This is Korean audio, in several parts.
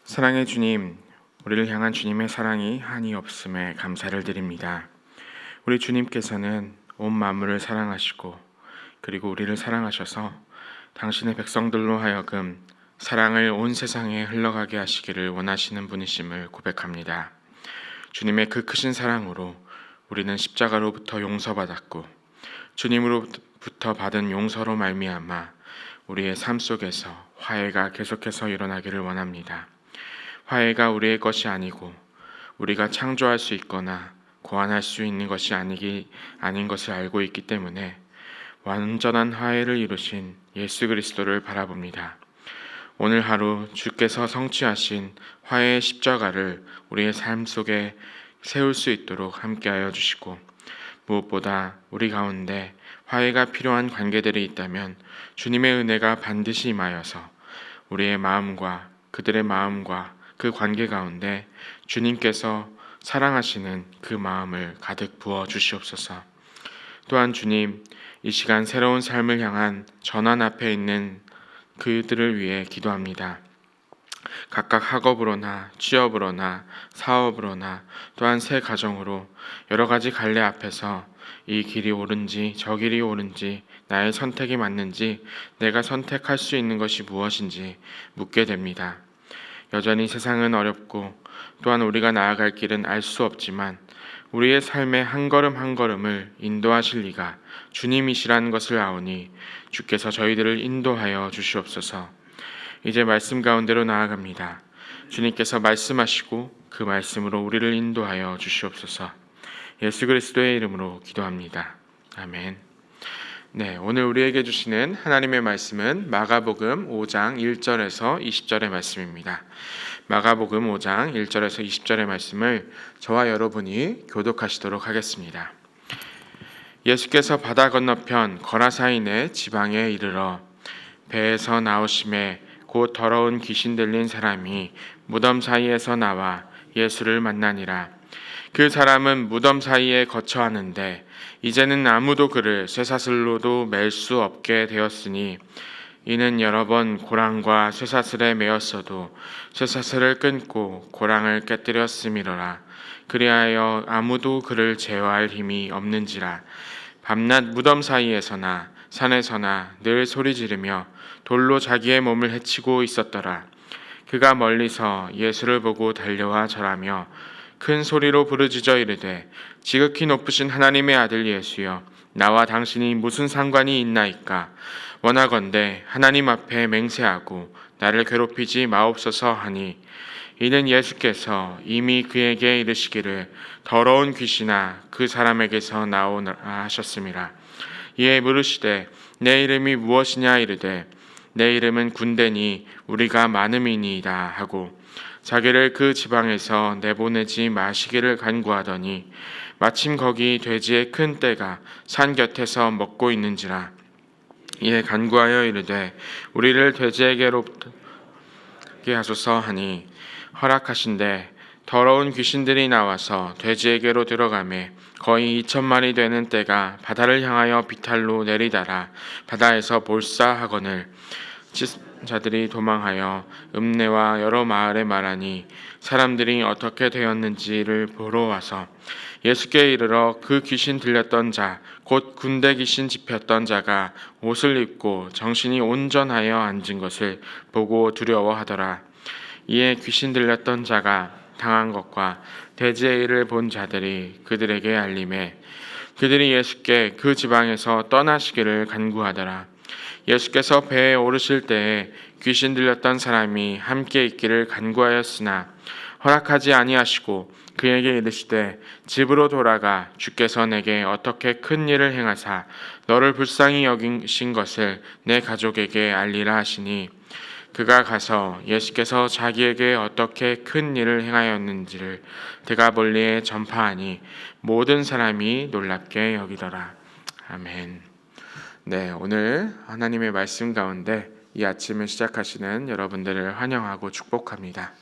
사랑의 주님, 우리를 향한 주님의 사랑이 한이 없음에 감사를 드립니다. 우리 주님께서는 온 만물을 사랑하시고 그리고 우리를 사랑하셔서 당신의 백성들로 하여금 사랑을 온 세상에 흘러가게 하시기를 원하시는 분이심을 고백합니다. 주님의 그 크신 사랑으로 우리는 십자가로부터 용서받았고 주님으로부터 받은 용서로 말미암아 우리의 삶 속에서 화해가 계속해서 일어나기를 원합니다. 화해가 우리의 것이 아니고 우리가 창조할 수 있거나 고안할 수 있는 것이 아닌 것을 알고 있기 때문에 완전한 화해를 이루신 예수 그리스도를 바라봅니다. 오늘 하루 주께서 성취하신 화해의 십자가를 우리의 삶 속에 세울 수 있도록 함께하여 주시고, 무엇보다 우리 가운데 화해가 필요한 관계들이 있다면 주님의 은혜가 반드시 임하여서 우리의 마음과 그들의 마음과 그 관계 가운데 주님께서 사랑하시는 그 마음을 가득 부어 주시옵소서. 또한 주님, 이 시간 새로운 삶을 향한 전환 앞에 있는 그들을 위해 기도합니다. 각각 학업으로나 취업으로나 사업으로나 또한 새 가정으로 여러 가지 갈래 앞에서 이 길이 옳은지 저 길이 옳은지 나의 선택이 맞는지 내가 선택할 수 있는 것이 무엇인지 묻게 됩니다. 여전히 세상은 어렵고 또한 우리가 나아갈 길은 알 수 없지만 우리의 삶의 한 걸음 한 걸음을 인도하실 리가 주님이시라는 것을 아오니 주께서 저희들을 인도하여 주시옵소서. 이제 말씀 가운데로 나아갑니다. 주님께서 말씀하시고 그 말씀으로 우리를 인도하여 주시옵소서. 예수 그리스도의 이름으로 기도합니다. 아멘. 네, 오늘 우리에게 주시는 하나님의 말씀은 마가복음 5장 1절에서 20절의 말씀입니다. 마가복음 5장 1절에서 20절의 말씀을 저와 여러분이 교독하시도록 하겠습니다. 예수께서 바다 건너편 거라사인의 지방에 이르러 배에서 나오심에 곧 더러운 귀신 들린 사람이 무덤 사이에서 나와 예수를 만나니라. 그 사람은 무덤 사이에 거처하는데 이제는 아무도 그를 쇠사슬로도 맬 수 없게 되었으니 이는 여러 번 고랑과 쇠사슬에 매었어도 쇠사슬을 끊고 고랑을 깨뜨렸음이로라. 그리하여 아무도 그를 제어할 힘이 없는지라. 밤낮 무덤 사이에서나 산에서나 늘 소리 지르며 돌로 자기의 몸을 해치고 있었더라. 그가 멀리서 예수를 보고 달려와 절하며 큰 소리로 부르짖어 이르되 지극히 높으신 하나님의 아들 예수여, 나와 당신이 무슨 상관이 있나이까? 원하건대 하나님 앞에 맹세하고 나를 괴롭히지 마옵소서 하니, 이는 예수께서 이미 그에게 이르시기를 더러운 귀신아 그 사람에게서 나오라 하셨음이라. 이에 물으시되 내 이름이 무엇이냐 이르되 내 이름은 군대니 우리가 많음이니이다 하고 자기를 그 지방에서 내보내지 마시기를 간구하더니 마침 거기 돼지의 큰 떼가 산 곁에서 먹고 있는지라. 이에 간구하여 이르되 우리를 돼지에게로부터 하소서 하니 허락하신대 더러운 귀신들이 나와서 돼지에게로 들어가매 거의 2,000마리 되는 떼가 바다를 향하여 비탈로 내리다라 바다에서 몰사하거늘 자들이 도망하여 읍내와 여러 마을에 말하니 사람들이 어떻게 되었는지를 보러 와서 예수께 이르러 그 귀신 들렸던 자 곧 군대 귀신 집혔던 자가 옷을 입고 정신이 온전하여 앉은 것을 보고 두려워하더라. 이에 귀신 들렸던 자가 당한 것과 돼지의 일을 본 자들이 그들에게 알림해 그들이 예수께 그 지방에서 떠나시기를 간구하더라. 예수께서 배에 오르실 때에 귀신 들렸던 사람이 함께 있기를 간구하였으나 허락하지 아니하시고 그에게 이르시되 집으로 돌아가 주께서 내게 어떻게 큰 일을 행하사 너를 불쌍히 여기신 것을 내 가족에게 알리라 하시니 그가 가서 예수께서 자기에게 어떻게 큰 일을 행하였는지를 데가볼리에 전파하니 모든 사람이 놀랍게 여기더라. 아멘. 네, 오늘 하나님의 말씀 가운데 이 아침을 시작하시는 여러분들을 환영하고 축복합니다.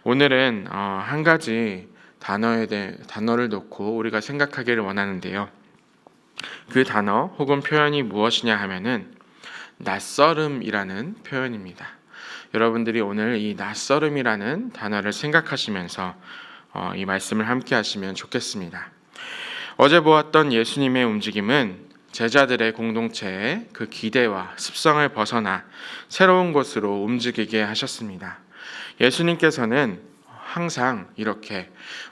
오늘은 한 가지 단어를 놓고 우리가 생각하기를 원하는데요. 그 단어 혹은 표현이 무엇이냐 하면은 낯설음이라는 표현입니다. 여러분들이 오늘 이 낯설음이라는 단어를 생각하시면서 이 말씀을 함께 하시면 좋겠습니다. 어제 보았던 예수님의 움직임은 제자들의 공동체의 그 기대와 습성을 벗어나 새로운 곳으로 움직이게 하셨습니다. 예수님께서는 항상 이렇게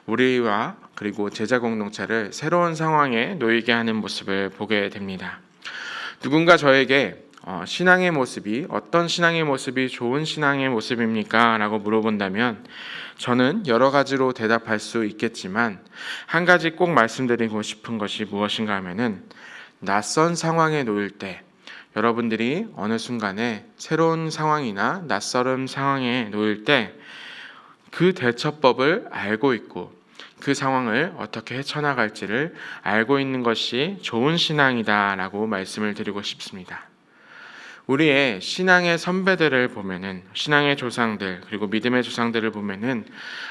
우리와 그리고 제자 공동체를 새로운 상황에 놓이게 하는 모습을 보게 됩니다. 누군가 저에게 신앙의 모습이 어떤 신앙의 모습이 좋은 신앙의 모습입니까? 라고 물어본다면 저는 여러 가지로 대답할 수 있겠지만 한 가지 꼭 말씀드리고 싶은 것이 무엇인가 하면은 낯선 상황에 놓일 때 여러분들이 어느 순간에 새로운 상황이나 낯설은 상황에 놓일 때 그 대처법을 알고 있고 그 상황을 어떻게 헤쳐나갈지를 알고 있는 것이 좋은 신앙이다라고 말씀을 드리고 싶습니다. 우리의 신앙의 선배들을 보면은 신앙의 조상들 그리고 믿음의 조상들을 보면은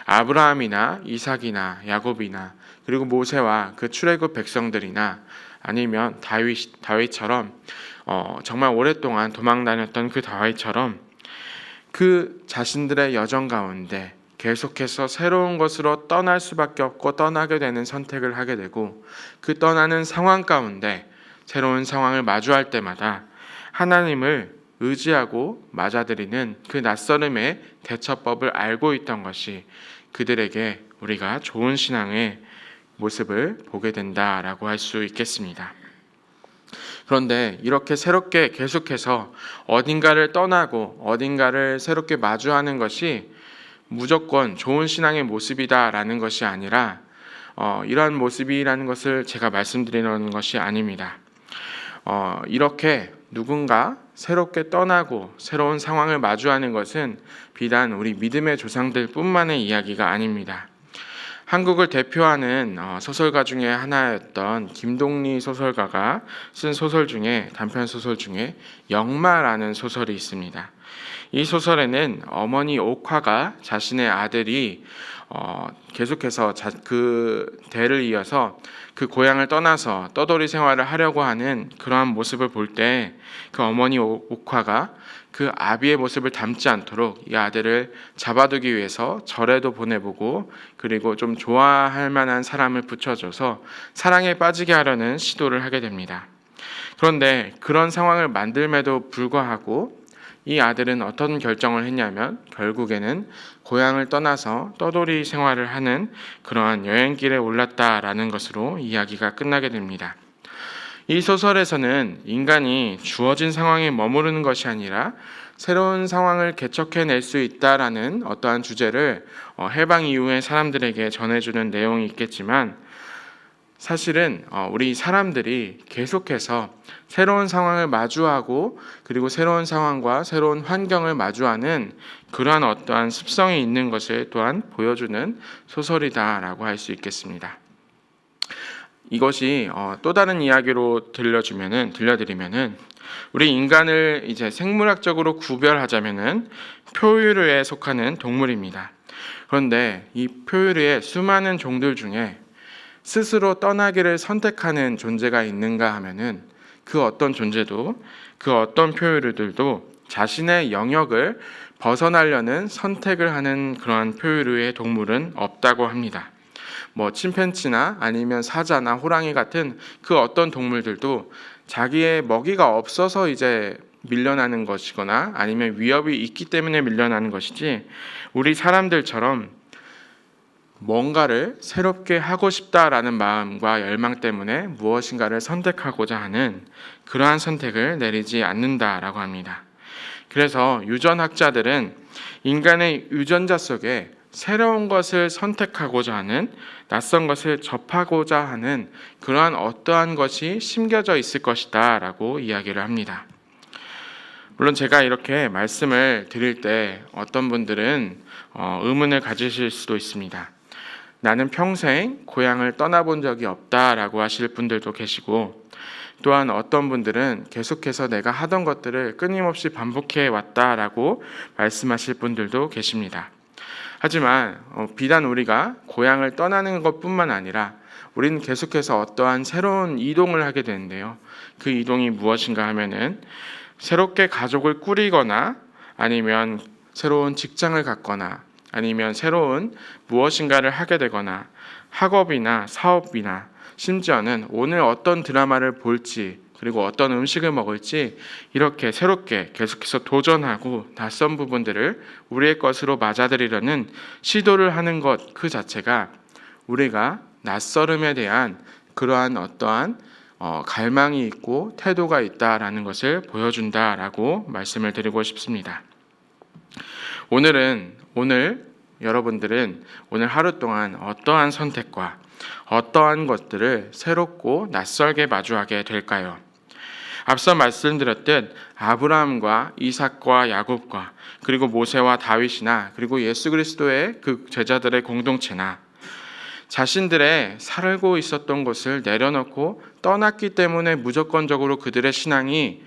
아브라함이나 이삭이나 야곱이나 그리고 모세와 그 출애굽 백성들이나 아니면 다윗처럼 정말 오랫동안 도망 다녔던 그 다윗처럼 그 자신들의 여정 가운데 계속해서 새로운 것으로 떠날 수밖에 없고 떠나게 되는 선택을 하게 되고 그 떠나는 상황 가운데 새로운 상황을 마주할 때마다 하나님을 의지하고 맞아들이는 그 낯설음의 대처법을 알고 있던 것이 그들에게 우리가 좋은 신앙의 모습을 보게 된다라고 할 수 있겠습니다. 그런데 이렇게 새롭게 계속해서 어딘가를 떠나고 어딘가를 새롭게 마주하는 것이 무조건 좋은 신앙의 모습이다라는 것이 아니라 이러한 모습이라는 것을 제가 말씀드리는 것이 아닙니다. 이렇게 누군가 새롭게 떠나고 새로운 상황을 마주하는 것은 비단 우리 믿음의 조상들 뿐만의 이야기가 아닙니다. 한국을 대표하는 소설가 중에 하나였던 김동리 소설가가 쓴 소설 중에 단편 소설 중에 영마라는 소설이 있습니다. 이 소설에는 어머니 옥화가 자신의 아들이 계속해서 그 대를 이어서 그 고향을 떠나서 떠돌이 생활을 하려고 하는 그러한 모습을 볼 때 그 어머니 옥화가 그 아비의 모습을 닮지 않도록 이 아들을 잡아두기 위해서 절에도 보내보고 그리고 좀 좋아할 만한 사람을 붙여줘서 사랑에 빠지게 하려는 시도를 하게 됩니다. 그런데 그런 상황을 만들매도 불구하고 이 아들은 어떤 결정을 했냐면 결국에는 고향을 떠나서 떠돌이 생활을 하는 그러한 여행길에 올랐다라는 것으로 이야기가 끝나게 됩니다. 이 소설에서는 인간이 주어진 상황에 머무르는 것이 아니라 새로운 상황을 개척해낼 수 있다라는 어떠한 주제를 해방 이후의 사람들에게 전해주는 내용이 있겠지만 사실은 우리 사람들이 계속해서 새로운 상황을 마주하고 그리고 새로운 상황과 새로운 환경을 마주하는 그러한 어떠한 습성이 있는 것을 또한 보여주는 소설이다라고 할 수 있겠습니다. 이것이 또 다른 이야기로 들려드리면은 우리 인간을 이제 생물학적으로 구별하자면은 표유류에 속하는 동물입니다. 그런데 이 표유류의 수많은 종들 중에 스스로 떠나기를 선택하는 존재가 있는가 하면은 그 어떤 존재도 그 어떤 표유류들도 자신의 영역을 벗어나려는 선택을 하는 그러한 표유류의 동물은 없다고 합니다. 침팬지나 아니면 사자나 호랑이 같은 그 어떤 동물들도 자기의 먹이가 없어서 이제 밀려나는 것이거나 아니면 위협이 있기 때문에 밀려나는 것이지 우리 사람들처럼 뭔가를 새롭게 하고 싶다라는 마음과 열망 때문에 무엇인가를 선택하고자 하는 그러한 선택을 내리지 않는다라고 합니다. 그래서 유전학자들은 인간의 유전자 속에 새로운 것을 선택하고자 하는 낯선 것을 접하고자 하는 그러한 어떠한 것이 심겨져 있을 것이다 라고 이야기를 합니다. 물론 제가 이렇게 말씀을 드릴 때 어떤 분들은 의문을 가지실 수도 있습니다. 나는 평생 고향을 떠나본 적이 없다라고 하실 분들도 계시고 또한 어떤 분들은 계속해서 내가 하던 것들을 끊임없이 반복해 왔다라고 말씀하실 분들도 계십니다. 하지만 비단 우리가 고향을 떠나는 것뿐만 아니라 우리는 계속해서 어떠한 새로운 이동을 하게 되는데요. 그 이동이 무엇인가 하면은 새롭게 가족을 꾸리거나 아니면 새로운 직장을 갖거나 아니면 새로운 무엇인가를 하게 되거나 학업이나 사업이나 심지어는 오늘 어떤 드라마를 볼지 그리고 어떤 음식을 먹을지 이렇게 새롭게 계속해서 도전하고 낯선 부분들을 우리의 것으로 맞아들이려는 시도를 하는 것 그 자체가 우리가 낯설음에 대한 그러한 어떠한 갈망이 있고 태도가 있다라는 것을 보여준다라고 말씀을 드리고 싶습니다. 오늘 여러분들은 오늘 하루 동안 어떠한 선택과 어떠한 것들을 새롭고 낯설게 마주하게 될까요? 앞서 말씀드렸듯 아브라함과 이삭과 야곱과 그리고 모세와 다윗이나 그리고 예수 그리스도의 그 제자들의 공동체나 자신들의 살고 있었던 곳을 내려놓고 떠났기 때문에 무조건적으로 그들의 신앙이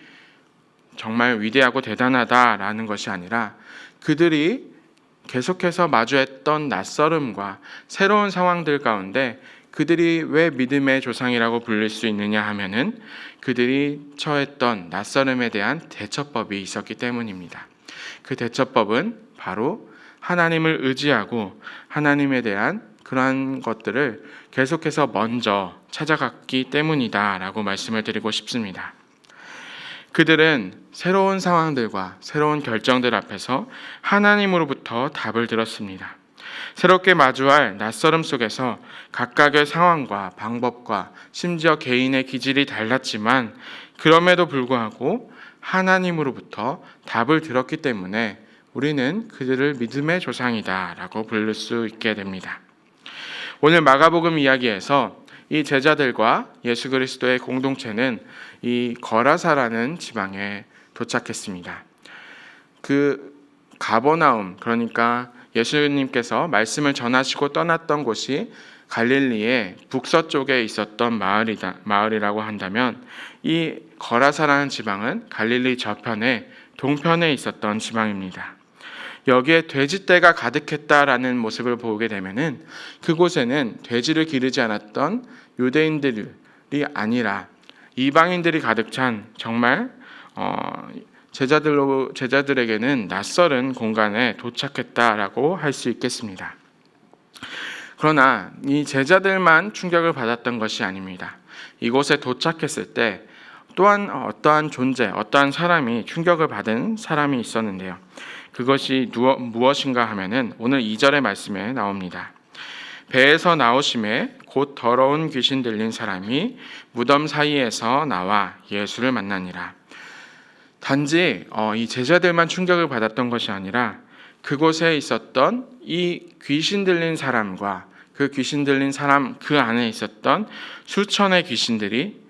정말 위대하고 대단하다라는 것이 아니라 그들이 계속해서 마주했던 낯설음과 새로운 상황들 가운데 그들이 왜 믿음의 조상이라고 불릴 수 있느냐 하면은 그들이 처했던 낯설음에 대한 대처법이 있었기 때문입니다. 그 대처법은 바로 하나님을 의지하고 하나님에 대한 그러한 것들을 계속해서 먼저 찾아갔기 때문이다라고 말씀을 드리고 싶습니다. 그들은 새로운 상황들과 새로운 결정들 앞에서 하나님으로부터 답을 들었습니다. 새롭게 마주할 낯설음 속에서 각각의 상황과 방법과 심지어 개인의 기질이 달랐지만 그럼에도 불구하고 하나님으로부터 답을 들었기 때문에 우리는 그들을 믿음의 조상이다라고 부를 수 있게 됩니다. 오늘 마가복음 이야기에서 이 제자들과 예수 그리스도의 공동체는 이 거라사라는 지방에 도착했습니다. 그 가버나움, 그러니까 예수님께서 말씀을 전하시고 떠났던 곳이 갈릴리의 북서쪽에 있었던 마을이라고 한다면 이 거라사라는 지방은 갈릴리 저편에 동편에 있었던 지방입니다. 여기에 돼지떼가 가득했다라는 모습을 보게 되면은 그곳에는 돼지를 기르지 않았던 유대인들이 아니라 이방인들이 가득 찬 정말 제자들에게는 낯설은 공간에 도착했다라고 할 수 있겠습니다. 그러나 이 제자들만 충격을 받았던 것이 아닙니다. 이곳에 도착했을 때 또한 어떠한 존재, 어떠한 사람이 충격을 받은 사람이 있었는데요. 그것이 무엇인가 하면은 오늘 2절의 말씀에 나옵니다. 배에서 나오심에 곧 더러운 귀신 들린 사람이 무덤 사이에서 나와 예수를 만나니라. 단지 이 제자들만 충격을 받았던 것이 아니라 그곳에 있었던 이 귀신 들린 사람과 그 귀신 들린 사람 그 안에 있었던 수천의 귀신들이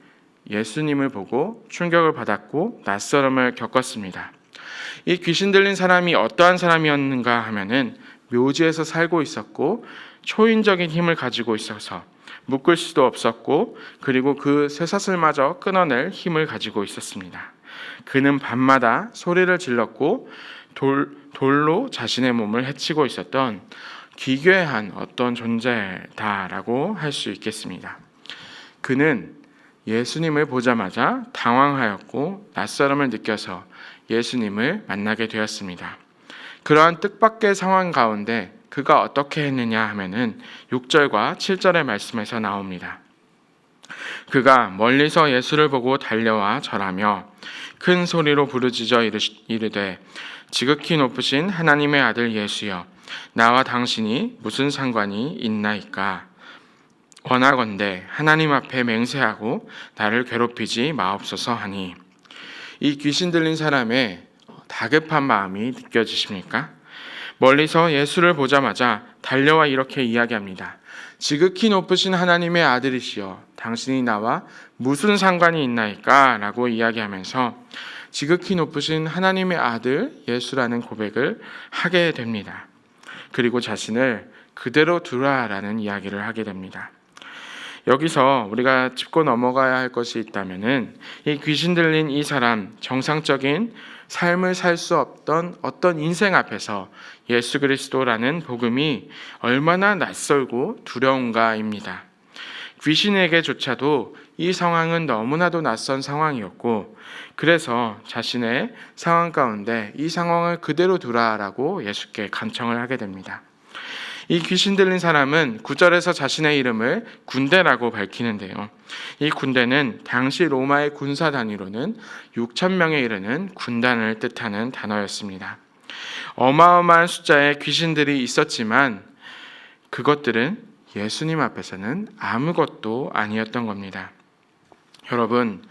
예수님을 보고 충격을 받았고 낯설음을 겪었습니다. 이 귀신 들린 사람이 어떠한 사람이었는가 하면은 묘지에서 살고 있었고 초인적인 힘을 가지고 있어서 묶을 수도 없었고 그리고 그 쇠사슬마저 끊어낼 힘을 가지고 있었습니다. 그는 밤마다 소리를 질렀고 돌로 자신의 몸을 해치고 있었던 기괴한 어떤 존재다라고 할 수 있겠습니다. 그는 예수님을 보자마자 당황하였고 낯설음을 느껴서 예수님을 만나게 되었습니다. 그러한 뜻밖의 상황 가운데 그가 어떻게 했느냐 하면은 6절과 7절의 말씀에서 나옵니다. 그가 멀리서 예수를 보고 달려와 절하며 큰 소리로 부르짖어 이르되 지극히 높으신 하나님의 아들 예수여 나와 당신이 무슨 상관이 있나이까. 원하건대 하나님 앞에 맹세하고 나를 괴롭히지 마옵소서 하니. 이 귀신 들린 사람의 다급한 마음이 느껴지십니까? 멀리서 예수를 보자마자 달려와 이렇게 이야기합니다. 지극히 높으신 하나님의 아들이시여 당신이 나와 무슨 상관이 있나이까? 라고 이야기하면서 지극히 높으신 하나님의 아들 예수라는 고백을 하게 됩니다. 그리고 자신을 그대로 두라라는 이야기를 하게 됩니다. 여기서 우리가 짚고 넘어가야 할 것이 있다면은 이 귀신 들린 이 사람 정상적인 삶을 살 수 없던 어떤 인생 앞에서 예수 그리스도라는 복음이 얼마나 낯설고 두려운가입니다. 귀신에게조차도 이 상황은 너무나도 낯선 상황이었고, 그래서 자신의 상황 가운데 이 상황을 그대로 두라라고 예수께 간청을 하게 됩니다. 이 귀신 들린 사람은 9절에서 자신의 이름을 군대라고 밝히는데요. 이 군대는 당시 로마의 군사 단위로는 6,000명에 이르는 군단을 뜻하는 단어였습니다. 어마어마한 숫자의 귀신들이 있었지만 그것들은 예수님 앞에서는 아무것도 아니었던 겁니다. 여러분,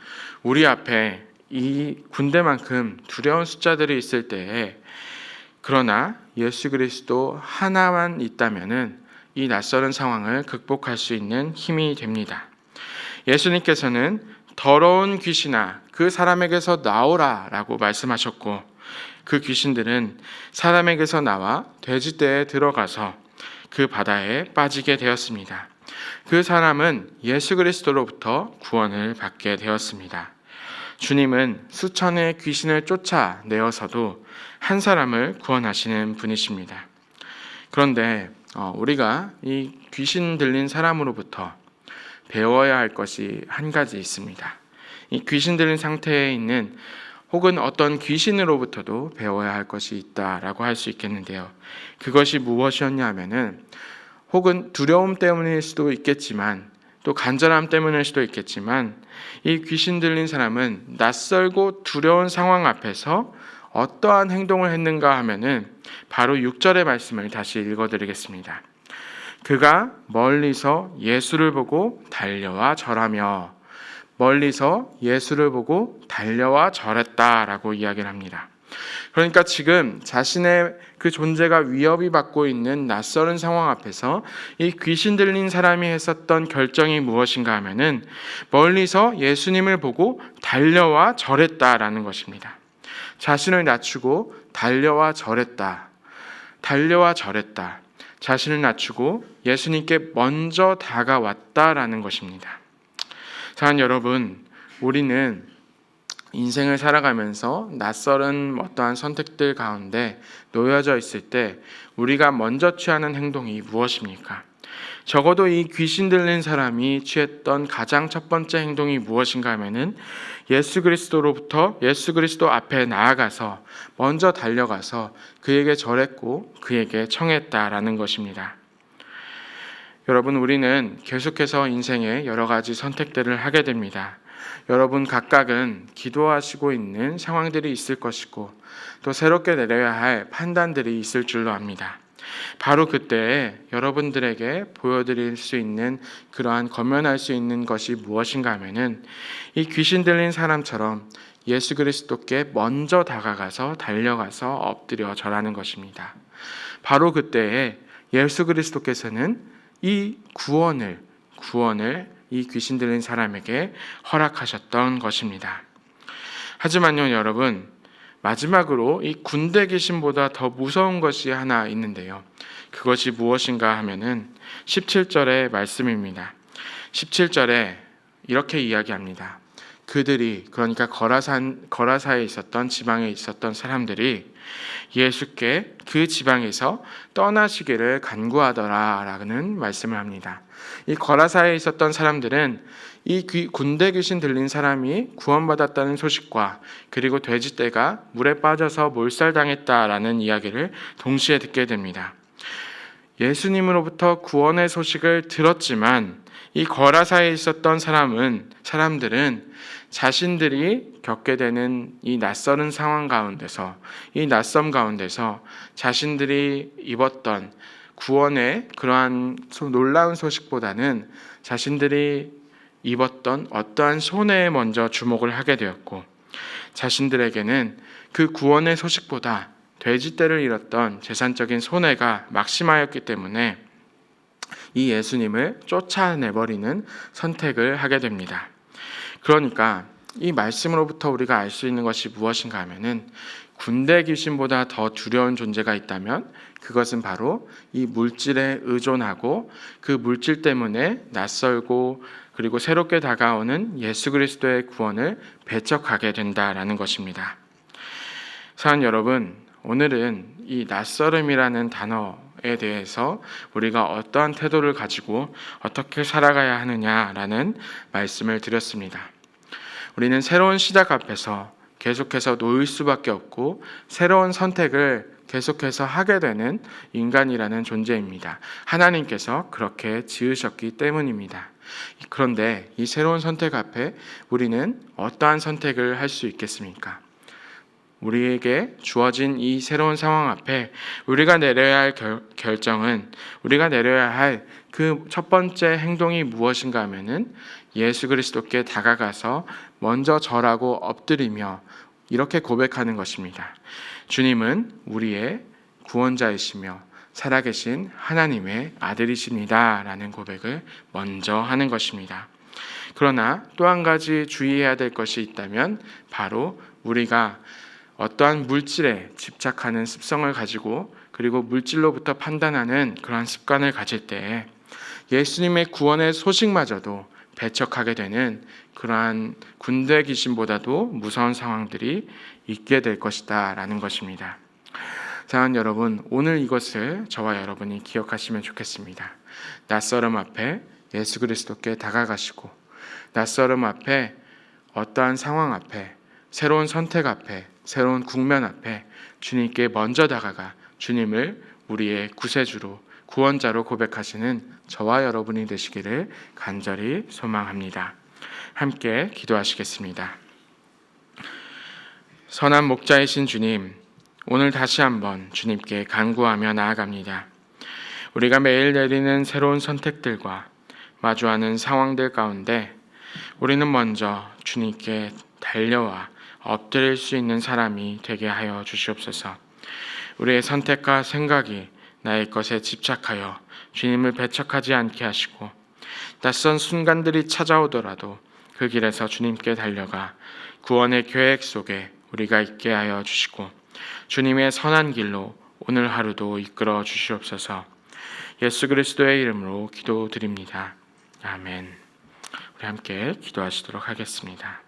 우리 앞에 이 군대만큼 두려운 숫자들이 있을 때에 그러나 예수 그리스도 하나만 있다면은 이 낯설은 상황을 극복할 수 있는 힘이 됩니다. 예수님께서는 더러운 귀신아 그 사람에게서 나오라라고 말씀하셨고, 그 귀신들은 사람에게서 나와 돼지떼에 들어가서 그 바다에 빠지게 되었습니다. 그 사람은 예수 그리스도로부터 구원을 받게 되었습니다. 주님은 수천의 귀신을 쫓아내어서도 한 사람을 구원하시는 분이십니다. 그런데 우리가 이 귀신 들린 사람으로부터 배워야 할 것이 한 가지 있습니다. 이 귀신 들린 상태에 있는 혹은 어떤 귀신으로부터도 배워야 할 것이 있다라고 할 수 있겠는데요. 그것이 무엇이었냐 하면은 혹은 두려움 때문일 수도 있겠지만 또 간절함 때문일 수도 있겠지만 이 귀신 들린 사람은 낯설고 두려운 상황 앞에서 어떠한 행동을 했는가 하면은 바로 6절의 말씀을 다시 읽어드리겠습니다. 그가 멀리서 예수를 보고 달려와 절하며, 멀리서 예수를 보고 달려와 절했다라고 이야기를 합니다. 그러니까 지금 자신의 그 존재가 위협이 받고 있는 낯설은 상황 앞에서 이 귀신 들린 사람이 했었던 결정이 무엇인가 하면은 멀리서 예수님을 보고 달려와 절했다라는 것입니다. 자신을 낮추고 달려와 절했다. 달려와 절했다. 자신을 낮추고 예수님께 먼저 다가왔다라는 것입니다. 사랑하는 여러분, 우리는 인생을 살아가면서 낯설은 어떠한 선택들 가운데 놓여져 있을 때 우리가 먼저 취하는 행동이 무엇입니까? 적어도 이 귀신 들린 사람이 취했던 가장 첫 번째 행동이 무엇인가 하면은 예수 그리스도 앞에 나아가서 먼저 달려가서 그에게 절했고 그에게 청했다라는 것입니다. 여러분, 우리는 계속해서 인생에 여러 가지 선택들을 하게 됩니다. 여러분 각각은 기도하시고 있는 상황들이 있을 것이고 또 새롭게 내려야 할 판단들이 있을 줄로 압니다. 바로 그때에 여러분들에게 보여드릴 수 있는 그러한 권면할 수 있는 것이 무엇인가 하면은 이 귀신 들린 사람처럼 예수 그리스도께 먼저 다가가서 달려가서 엎드려 절하는 것입니다. 바로 그때에 예수 그리스도께서는 이 구원을 이 귀신 들린 사람에게 허락하셨던 것입니다. 하지만요, 여러분, 마지막으로 이 군대 귀신보다 더 무서운 것이 하나 있는데요. 그것이 무엇인가 하면은 17절의 말씀입니다. 17절에 이렇게 이야기합니다. 그들이, 그러니까 거라사에 있었던 지방에 있었던 사람들이 예수께 그 지방에서 떠나시기를 간구하더라라는 말씀을 합니다. 이 거라사에 있었던 사람들은 이 군대 귀신 들린 사람이 구원받았다는 소식과 그리고 돼지떼가 물에 빠져서 몰살당했다라는 이야기를 동시에 듣게 됩니다. 예수님으로부터 구원의 소식을 들었지만 이 거라사에 있었던 사람들은 자신들이 겪게 되는 이 낯설은 상황 가운데서, 이 낯섦 가운데서 자신들이 입었던 구원의 그러한 놀라운 소식보다는 자신들이 입었던 어떠한 손해에 먼저 주목을 하게 되었고, 자신들에게는 그 구원의 소식보다 돼지떼를 잃었던 재산적인 손해가 막심하였기 때문에 이 예수님을 쫓아내버리는 선택을 하게 됩니다. 그러니까 이 말씀으로부터 우리가 알 수 있는 것이 무엇인가 하면은 군대 귀신보다 더 두려운 존재가 있다면 그것은 바로 이 물질에 의존하고 그 물질 때문에 낯설고 그리고 새롭게 다가오는 예수 그리스도의 구원을 배척하게 된다라는 것입니다. 사랑하는 여러분, 오늘은 이 낯설음이라는 단어에 대해서 우리가 어떠한 태도를 가지고 어떻게 살아가야 하느냐라는 말씀을 드렸습니다. 우리는 새로운 시작 앞에서 계속해서 놓일 수밖에 없고 새로운 선택을 계속해서 하게 되는 인간이라는 존재입니다. 하나님께서 그렇게 지으셨기 때문입니다. 그런데 이 새로운 선택 앞에 우리는 어떠한 선택을 할 수 있겠습니까? 우리에게 주어진 이 새로운 상황 앞에 우리가 내려야 할 결정은, 우리가 내려야 할 그 첫 번째 행동이 무엇인가 하면은 예수 그리스도께 다가가서 먼저 절하고 엎드리며 이렇게 고백하는 것입니다. 주님은 우리의 구원자이시며 살아계신 하나님의 아들이십니다 라는 고백을 먼저 하는 것입니다. 그러나 또 한 가지 주의해야 될 것이 있다면 바로 우리가 어떠한 물질에 집착하는 습성을 가지고 그리고 물질로부터 판단하는 그러한 습관을 가질 때 예수님의 구원의 소식마저도 배척하게 되는 그러한 군대 귀신보다도 무서운 상황들이 있게 될 것이다 라는 것입니다. 사랑하는 여러분, 오늘 이것을 저와 여러분이 기억하시면 좋겠습니다. 낯설음 앞에 예수 그리스도께 다가가시고, 낯설음 앞에 어떠한 상황 앞에, 새로운 선택 앞에, 새로운 국면 앞에 주님께 먼저 다가가 주님을 우리의 구세주로, 구원자로 고백하시는 저와 여러분이 되시기를 간절히 소망합니다. 함께 기도하시겠습니다. 선한 목자이신 주님, 오늘 다시 한번 주님께 간구하며 나아갑니다. 우리가 매일 내리는 새로운 선택들과 마주하는 상황들 가운데 우리는 먼저 주님께 달려와 엎드릴 수 있는 사람이 되게 하여 주시옵소서. 우리의 선택과 생각이 나의 것에 집착하여 주님을 배척하지 않게 하시고, 낯선 순간들이 찾아오더라도 그 길에서 주님께 달려가 구원의 계획 속에 우리가 있게 하여 주시고 주님의 선한 길로 오늘 하루도 이끌어 주시옵소서. 예수 그리스도의 이름으로 기도드립니다. 아멘. 우리 함께 기도하시도록 하겠습니다.